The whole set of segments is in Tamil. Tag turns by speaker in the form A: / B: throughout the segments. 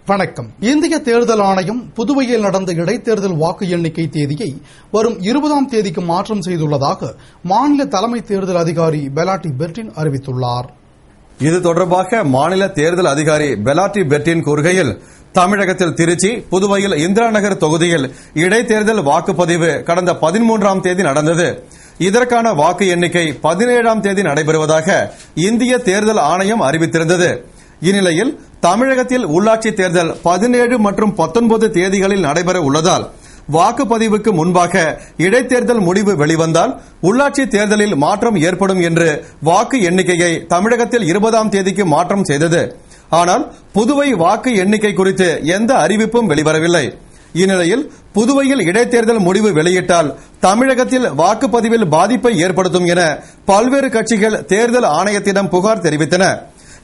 A: வணக்கம். இந்திய தேர்தல் ஆணையம் புதுவையில் நடந்த இடைத்தேர்தல் வாக்கு எண்ணிக்கை தேதியை வரும் 20ஆம் தேதிக்கு மாற்றம் செய்துள்ளதாக மாநில தலைமை தேர்தல் அதிகாரி பெலாட்டி பெர்டின் அறிவித்துள்ளார்.
B: இது தொடர்பாக மாநில தேர்தல் அதிகாரி பெலாட்டி பெர்டின் கூறுகையில், தமிழகத்தில் திருச்சி, புதுவையில் இந்திரா நகர் தொகுதியில் இடைத்தேர்தல் வாக்குப்பதிவு கடந்த 13ஆம் தேதி நடந்தது. இதற்கான வாக்கு எண்ணிக்கை 17ஆம் தேதி நடைபெறுவதாக இந்திய தேர்தல் ஆணையம் அறிவித்திருந்தது. இந்நிலையில் தமிழகத்தில் உள்ளாட்சி தேர்தல் 17 மற்றும் 19 தேதிகளில் நடைபெற உள்ளதால் வாக்குப்பதிவுக்கு முன்பாக இடைத்தேர்தல் முடிவு வெளிவந்தால் உள்ளாட்சி தேர்தலில் மாற்றம் ஏற்படும் என்று வாக்கு எண்ணிக்கையை தமிழகத்தில் 20ஆம் தேதிக்கு மாற்றம் செய்தது. ஆனால் புதுவை வாக்கு எண்ணிக்கை குறித்து எந்த அறிவிப்பும் வெளிவரவில்லை. இந்நிலையில் புதுவையில் இடைத்தேர்தல் முடிவு வெளியிட்டால் தமிழகத்தில் வாக்குப்பதிவில் பாதிப்பை ஏற்படுத்தும் என பல்வேறு கட்சிகள் தேர்தல் ஆணையத்திடம் புகார் தெரிவித்தன.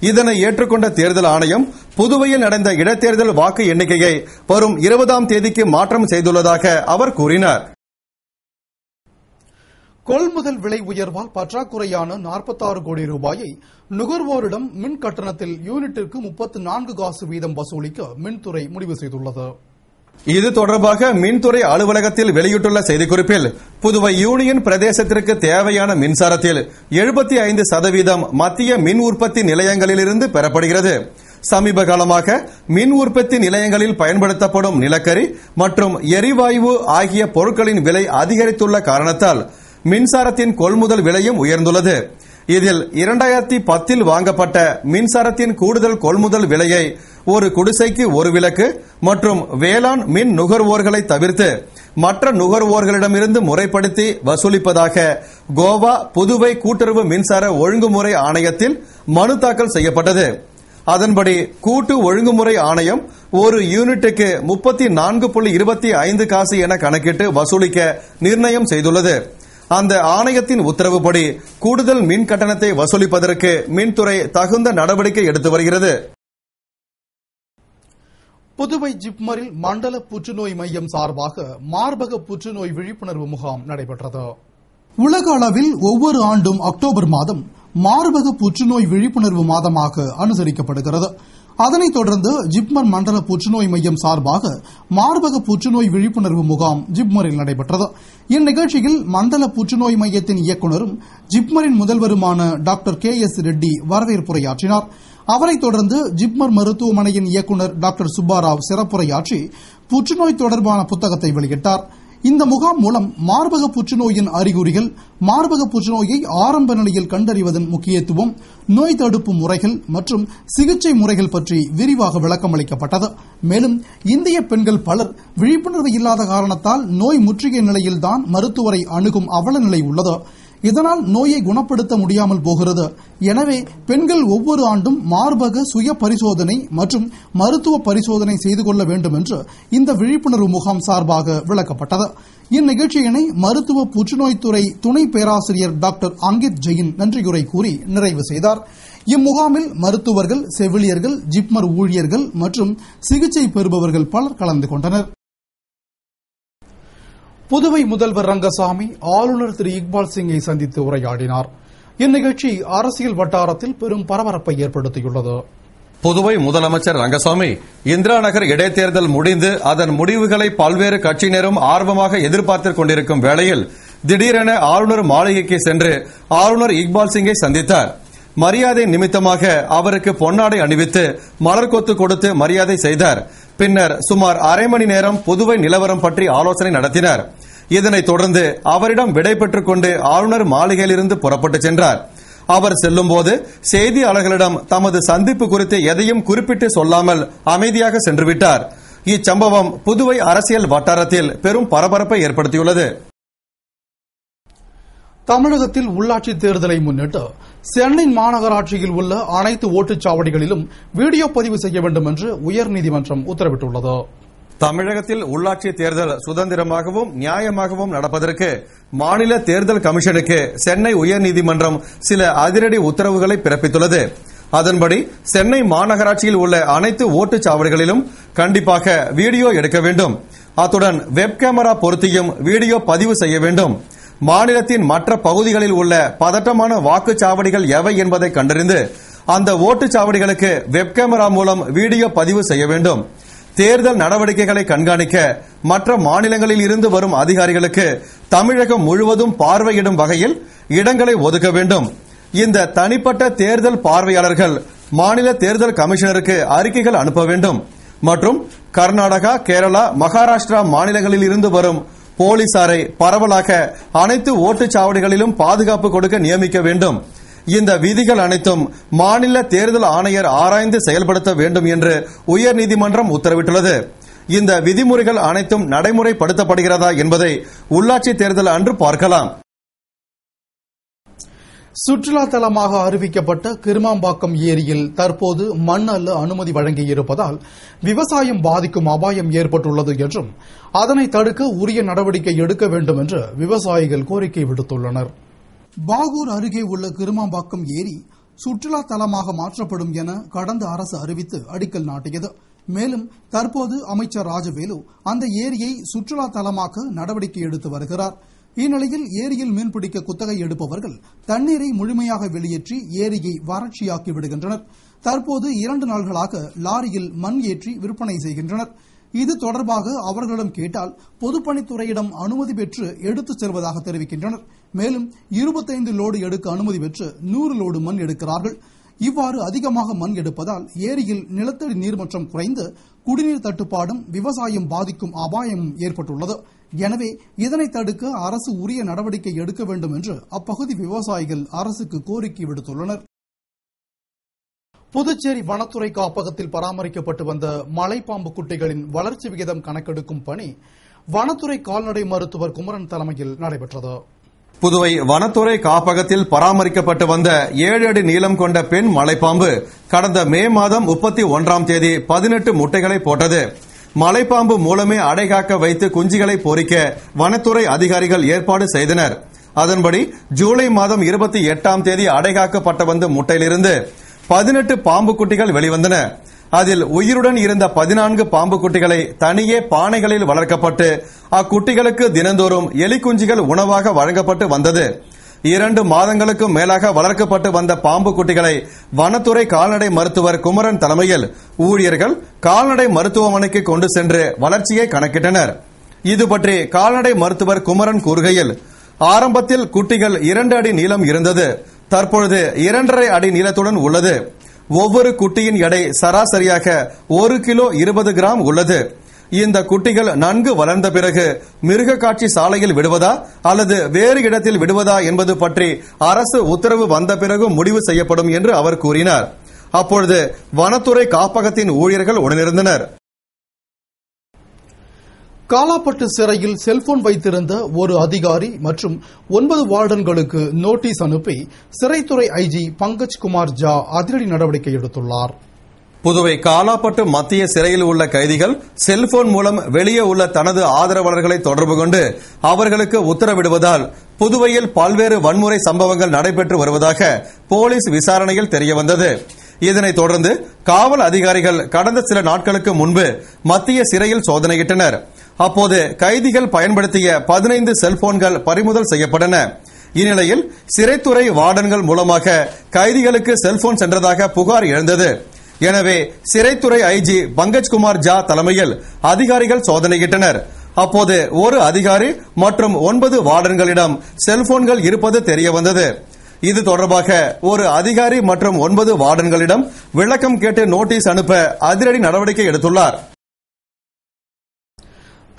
B: இதனை ஏற்றுக்கொண்ட தேர்தல் ஆணையம் புதுவையில் நடந்த இடைத்தேர்தல் வாக்கு எண்ணிக்கையை வரும் 20ஆம் தேதிக்கு மாற்றம் செய்துள்ளதாக அவர் கூறினார்.
A: கொள்முதல் விலை உயர்வால் பற்றாக்குறையான 46 கோடி ரூபாயை நுகர்வோரிடம் மின் கட்டணத்தில் யூனிட்டிற்கு 34 காசு வீதம் வசூலிக்க மின்துறை முடிவு செய்துள்ளது.
B: இது தொடர்பாக மின்துறை அலுவலகத்தில் வெளியிட்டுள்ள செய்திக்குறிப்பில், புதுவை யூனியன் பிரதேசத்திற்கு தேவையான மின்சாரத்தில் 75% மத்திய மின் உற்பத்தி நிலையங்களிலிருந்து பெறப்படுகிறது. சமீப காலமாக மின் உற்பத்தி நிலையங்களில் பயன்படுத்தப்படும் நிலக்கரி மற்றும் எரிவாயு ஆகிய பொருட்களின் விலை அதிகரித்துள்ள காரணத்தால் மின்சாரத்தின் கொள்முதல் விலையும் உயர்ந்துள்ளது. இதில் 2010 வாங்கப்பட்ட மின்சாரத்தின் கூடுதல் கொள்முதல் விலையை ஒரு குடிசைக்கு ஒரு விளக்கு மற்றும் வேளாண் மின் நுகர்வோர்களை தவிர்த்து மற்ற நுகர்வோர்களிடமிருந்து முறைப்படுத்தி வசூலிப்பதாக கோவா புதுவை கூட்டுறவு மின்சார ஒழுங்குமுறை ஆணையத்தில் மனு தாக்கல் செய்யப்பட்டது. அதன்படி கூட்டு ஒழுங்குமுறை ஆணையம் ஒரு யூனிட்டுக்கு 34.25 காசு என கணக்கிட்டு வசூலிக்க நிர்ணயம் செய்துள்ளது. அந்த ஆணையத்தின் உத்தரவுப்படி கூடுதல் மின் கட்டணத்தை வசூலிப்பதற்கு மின்துறை தகுந்த நடவடிக்கை எடுத்து வருகிறது.
A: புதுவை ஜிப்மரில் மண்டல புற்றுநோய் மையம் சார்பாக மார்பக புற்றுநோய் விழிப்புணர்வு முகாம் நடைபெற்றது. உலக அளவில் ஒவ்வொரு ஆண்டும் அக்டோபர் மாதம் மார்பக புற்றுநோய் விழிப்புணர்வு மாதமாக அனுசரிக்கப்படுகிறது. அதனைத் தொடர்ந்து ஜிப்மர் மண்டல புற்றுநோய் மையம் சார்பாக மார்பக புற்றுநோய் விழிப்புணர்வு முகாம் ஜிப்மரில் நடைபெற்றது. இந்நிகழ்ச்சியில் மண்டல புற்றுநோய் மையத்தின் இயக்குநரும் ஜிப்மரின் முதல்வருமான டாக்டர் KS ரெட்டி வரவேற்புரையாற்றினார். அவரைத் தொடர்ந்து ஜிப்மர் மருத்துவமனையின் இயக்குநர் டாக்டர் சுப்பாராவ் சிறப்புரையாற்றி புற்றுநோய் தொடர்பான புத்தகத்தை வெளியிட்டார். இந்த முகாம் மூலம் மார்பக புற்றுநோயின் அறிகுறிகள், மார்பக புற்றுநோயை ஆரம்ப நிலையில் கண்டறிவதன் முக்கியத்துவம், நோய் தடுப்பு முறைகள் மற்றும் சிகிச்சை முறைகள் பற்றி விரிவாக விளக்கம் அளிக்கப்பட்டது. மேலும் இந்திய பெண்கள் பலர் விழிப்புணர்வு இல்லாத காரணத்தால் நோய் முற்றுகை நிலையில்தான் மருத்துவரை அணுகும் அவலநிலை உள்ளது. இதனால் நோயை குணப்படுத்த முடியாமல் போகிறது. எனவே பெண்கள் ஒவ்வொரு ஆண்டும் மார்பக சுய பரிசோதனை மற்றும் மருத்துவ பரிசோதனை செய்து கொள்ள வேண்டும் என்று இந்த விழிப்புணர்வு முகாம் சார்பாக விளக்கப்பட்டது. இந்நிகழ்ச்சியினை மருத்துவ புற்றுநோய்த்துறை துணை பேராசிரியர் டாக்டர் அங்கித் ஜெயின் நன்றியுரை கூறி நிறைவு செய்தார். இம்முகாமில் மருத்துவர்கள், செவிலியர்கள், ஜிப்மர் ஊழியர்கள் மற்றும் சிகிச்சை பெறுபவர்கள் பலர் கலந்து கொண்டனர். புதுவை முதல்வர் ரங்கசாமி ஆளுநர் திரு இக்பால் சிங்கை சந்தித்து உரையாடினார். இந்நிகழ்ச்சி அரசியல் வட்டாரத்தில் பெரும் பரபரப்பை ஏற்படுத்தியுள்ளது.
B: புதுவை முதலமைச்சர் ரங்கசாமி இந்திரா நகர் இடைத்தேர்தல் முடிந்து அதன் முடிவுகளை பல்வேறு கட்சியினரும் ஆர்வமாக எதிர்பார்த்துக் கொண்டிருக்கும் வேளையில் திடீரென ஆளுநர் மாளிகைக்கு சென்று ஆளுநர் இக்பால் சிங்கை சந்தித்தார். மரியாதை நிமித்தமாக அவருக்கு பொன்னாடை அணிவித்து மலர்கொத்து கொடுத்து மரியாதை செய்தார். பின்னர் சுமார் அரை மணி நேரம் புதுவை நிலவரம் பற்றி ஆலோசனை நடத்தினார். இதனைத் தொடர்ந்து அவரிடம் விடை பெற்றுக் கொண்டு ஆளுநர் மாளிகையிலிருந்து புறப்பட்டு சென்றார். அவர் செல்லும்போது செய்தியாளர்களிடம் தமது சந்திப்பு குறித்து எதையும் குறிப்பிட்டு சொல்லாமல் அமைதியாக சென்றுவிட்டார். இச்சம்பவம் புதுவை அரசியல் வட்டாரத்தில் பெரும் பரபரப்பை ஏற்படுத்தியுள்ளது.
A: தமிழகத்தில் உள்ளாட்சி தேர்தலை முன்னிட்டு சென்னை மாநகராட்சியில் உள்ள அனைத்து ஓட்டுச்சாவடிகளிலும் வீடியோ பதிவு செய்ய வேண்டும் என்று உயர்நீதிமன்றம் உத்தரவிட்டுள்ளது.
B: தமிழகத்தில் உள்ளாட்சி தேர்தல் சுதந்திரமாகவும் நியாயமாகவும் நடப்பதற்கு மாநில தேர்தல் கமிஷனுக்கு சென்னை உயர்நீதிமன்றம் சில அதிரடி உத்தரவுகளை பிறப்பித்துள்ளது. அதன்படி சென்னை மாநகராட்சியில் உள்ள அனைத்து ஓட்டுச்சாவடிகளிலும் கண்டிப்பாக வீடியோ எடுக்க வேண்டும். அத்துடன் வெப் கேமரா பொருத்தியும் வீடியோ பதிவு செய்ய வேண்டும். மாநிலத்தின் மற்ற பகுதிகளில் உள்ள பதட்டமான வாக்குச்சாவடிகள் எவை என்பதை கண்டறிந்து அந்த ஓட்டுச்சாவடிகளுக்கு வெப் கேமரா மூலம் வீடியோ பதிவு செய்ய வேண்டும். தேர்தல் நடவடிக்கைகளை கண்காணிக்க மற்ற மாநிலங்களில் இருந்து வரும் அதிகாரிகளுக்கு தமிழகம் முழுவதும் பார்வையிடும் வகையில் இடங்களை ஒதுக்க வேண்டும். இந்த தனிப்பட்ட தேர்தல் பார்வையாளர்கள் மாநில தேர்தல் கமிஷனருக்கு அறிக்கைகள் அனுப்ப வேண்டும். மற்றும் கர்நாடகா, கேரளா, மகாராஷ்டிரா மாநிலங்களில் இருந்து வரும் போலீசாரை பரவலாக அனைத்து ஓட்டுச்சாவடிகளிலும் பாதுகாப்பு கொடுக்க நியமிக்க வேண்டும். இந்த விதிகள் அனைத்தும் மாநில தேர்தல் ஆணையர் ஆராய்ந்து செயல்படுத்த வேண்டும் என்று உயர்நீதிமன்றம் உத்தரவிட்டுள்ளது. இந்த விதிமுறைகள் அனைத்தும் நடைமுறைப்படுத்தப்படுகிறதா என்பதை உள்ளாட்சி தேர்தல் அன்று பார்க்கலாம்.
A: சுற்றுலா தலமாக அறிவிக்கப்பட்ட கிருமாம்பாக்கம் ஏரியில் தற்போது மண் அள்ள அனுமதி வழங்கியிருப்பதால் விவசாயம் பாதிக்கும் அபாயம் ஏற்பட்டுள்ளது என்றும் அதனை தடுக்க உரிய நடவடிக்கை எடுக்க வேண்டும் என்று விவசாயிகள் கோரிக்கை விடுத்துள்ளனர். பாகூர் அருகே உள்ள கிருமாம்பாக்கம் ஏரி சுற்றுலா தலமாக மாற்றப்படும் என கடந்த அரசு அறிவித்து அடிக்கல் நாட்டியது. மேலும் தற்போது அமைச்சர் ராஜவேலு அந்த ஏரியை சுற்றுலா தலமாக்க நடவடிக்கை எடுத்து வருகிறார். இந்நிலையில் ஏரியில் மீன்பிடிக்க குத்தகை எடுப்பவர்கள் தண்ணீரை முழுமையாக வெளியேற்றி ஏரியை வறட்சியாக்கி விடுகின்றனர். தற்போது 2 நாள்களாக லாரியில் மண் ஏற்றி விற்பனை செய்கின்றனர். இது தொடர்பாக அவர்களிடம் கேட்டால் பொதுப்பணித்துறையிடம் அனுமதி பெற்று எடுத்துச் செல்வதாக தெரிவிக்கின்றனர். மேலும் 25 லோடு எடுக்க அனுமதி பெற்று 100 லோடு மண் எடுக்கிறார்கள். இவ்வாறு அதிகமாக மண் எடுப்பதால் ஏரியில் நிலத்தடி நீர்மட்டம் குறைந்து குடிநீர் தட்டுப்பாடும் விவசாயம் பாதிக்கும் அபாயமும் ஏற்பட்டுள்ளது. எனவே இதனை தடுக்க அரசு உரிய நடவடிக்கை எடுக்க வேண்டும் என்று அப்பகுதி விவசாயிகள் அரசுக்கு கோரிக்கை விடுத்துள்ளனர். புதுச்சேரி வனத்துறை காப்பகத்தில் பராமரிக்கப்பட்டு வந்த மலைப்பாம்பு குட்டிகளின் வளர்ச்சி விகிதம் கணக்கெடுக்கும் பணி வனத்துறை கால்நடை மருத்துவர் குமரன் தலைமையில் நடைபெற்றது.
B: புதுவை வனத்துறை காப்பகத்தில் பராமரிக்கப்பட்டு வந்த 7 அடி நீளம் கொண்ட பெண் மலைப்பாம்பு கடந்த மே மாதம் 31ஆம் தேதி 18 முட்டைகளை போட்டது. மலைப்பாம்பு மூலமே அடைகாக்க வைத்து குஞ்சுகளை பொறிக்க வனத்துறை அதிகாரிகள் ஏற்பாடு செய்தனர். அதன்படி ஜூலை மாதம் 28ஆம் தேதி அடைகாக்கப்பட்ட வந்த முட்டையிலிருந்து 18 பாம்பு குட்டிகள் வெளிவந்தன. அதில் உயிருடன் இருந்த 14 பாம்பு குட்டிகளை தனியே பானைகளில் வளர்க்கப்பட்டு அக்குட்டிகளுக்கு தினந்தோறும் எலிக்குஞ்சுகள் உணவாக வழங்கப்பட்டு வந்தது. 2 மாதங்களுக்கு மேலாக வளர்க்கப்பட்டு வந்த பாம்பு குட்டிகளை வனத்துறை கால்நடை மருத்துவர் குமரன் தலைமையில் ஊழியர்கள் கால்நடை மருத்துவமனைக்கு கொண்டு சென்று வளர்ச்சியை கணக்கிட்டனர். இது பற்றி கால்நடை மருத்துவர் குமரன் கூறுகையில், ஆரம்பத்தில் குட்டிகள் 2 அடி நீளம் இருந்தது. தற்பொழுது 2.5 அடி நீளத்துடன் உள்ளது. ஒவ்வொரு குட்டியின் எடை சராசரியாக 1 கிலோ 20 கிராம் உள்ளது. இந்த குட்டிகள் நன்கு வளர்ந்த பிறகு மிருக காட்சி சாலையில் விடுவதா அல்லது வேறு இடத்தில் விடுவதா என்பது பற்றி அரசு உத்தரவு வந்த பிறகு முடிவு செய்யப்படும் என்று அவர் கூறினார். அப்பொழுது வனத்துறை காப்பகத்தின் ஊழியர்கள் உடனிருந்தனர்.
A: காலாப்பட்டு சிறையில் செல்போன் வைத்திருந்த ஒரு அதிகாரி மற்றும் 9 வார்டன்களுக்கு நோட்டீஸ் அனுப்பி சிறைத்துறை ஐஜி பங்கஜ் குமார் ஜா அதிரடி நடவடிக்கை எடுத்துள்ளார்.
B: புதுவை காலாப்பட்டு மத்திய சிறையில் உள்ள கைதிகள் செல்போன் மூலம் வெளியே உள்ள தனது ஆதரவாளர்களை தொடர்பு கொண்டு அவர்களுக்கு உத்தரவிடுவதால் புதுவையில் பல்வேறு வன்முறை சம்பவங்கள் நடைபெற்று வருவதாக போலீஸ் விசாரணையில் தெரியவந்தது. இதனைத் தொடர்ந்து காவல் அதிகாரிகள் கடந்த சில நாட்களுக்கு முன்பு மத்திய சிறையில் சோதனையிட்டனர். அப்போது கைதிகள் பயன்படுத்திய 15 செல்போன்கள் பறிமுதல் செய்யப்பட்டன. இந்நிலையில் சிறைத்துறை வார்டன்கள் மூலமாக கைதிகளுக்கு செல்போன் சென்றதாக புகார் எழுந்தது. எனவே சிறைத்துறை ஐஜி பங்கஜ் குமார் ஜா தலைமையில் அதிகாரிகள் சோதனையிட்டனர். அப்போது ஒரு அதிகாரி மற்றும் 9 வார்டன்களிடம் செல்போன்கள் இருப்பது தெரியவந்தது. இது தொடர்பாக ஒரு அதிகாரி மற்றும் 9 வார்டன்களிடம் விளக்கம் கேட்டு நோட்டீஸ் அனுப்ப அதிரடி நடவடிக்கை எடுத்துள்ளார்.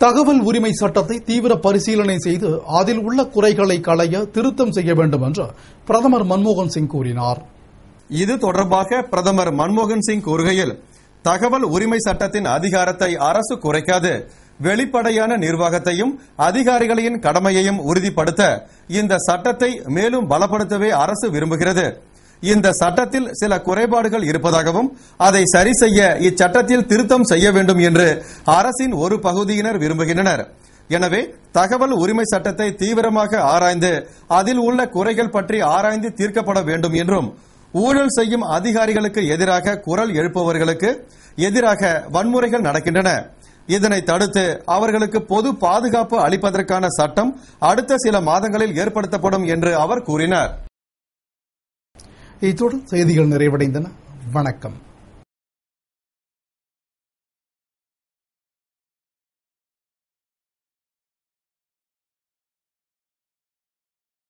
A: தகவல் உரிமை சட்டத்தை தீவிர பரிசீலனை செய்து அதில் உள்ள குறைகளை களைய திருத்தம் செய்ய வேண்டும் என்று பிரதமர் மன்மோகன் சிங் கூறினார்.
B: இது தொடர்பாக பிரதமர் மன்மோகன் சிங் கூறுகையில், தகவல் உரிமை சட்டத்தின் அதிகாரத்தை அரசு குறைக்காது, வெளிப்படையான நிர்வாகத்தையும் அதிகாரிகளின் கடமையையும் உறுதிப்படுத்த இந்த சட்டத்தை மேலும் பலப்படுத்தவே அரசு விரும்புகிறது. இந்த சட்டத்தில் சில குறைபாடுகள் இருப்பதாகவும் அதை சரி செய்ய இச்சட்டத்தில் திருத்தம் செய்ய வேண்டும் என்று அரசின் ஒரு பகுதியினர் விரும்புகின்றனர். எனவே தகவல் உரிமை சட்டத்தை தீவிரமாக ஆராய்ந்து அதில் உள்ள குறைகள் பற்றி ஆராய்ந்து தீர்க்கப்பட வேண்டும் என்றும், ஊழல் செய்யும் அதிகாரிகளுக்கு எதிராக குரல் எழுப்புபவர்களுக்கு எதிராக வன்முறைகள் நடக்கின்றன. இதனை தடுத்து அவர்களுக்கு பொது பாதுகாப்பு அளிப்பதற்கான சட்டம் அடுத்த சில மாதங்களில் ஏற்படுத்தப்படும் என்று அவர் கூறினார்.
A: இத்துடன் செய்திகள் நிறைவடைந்தன. வணக்கம்.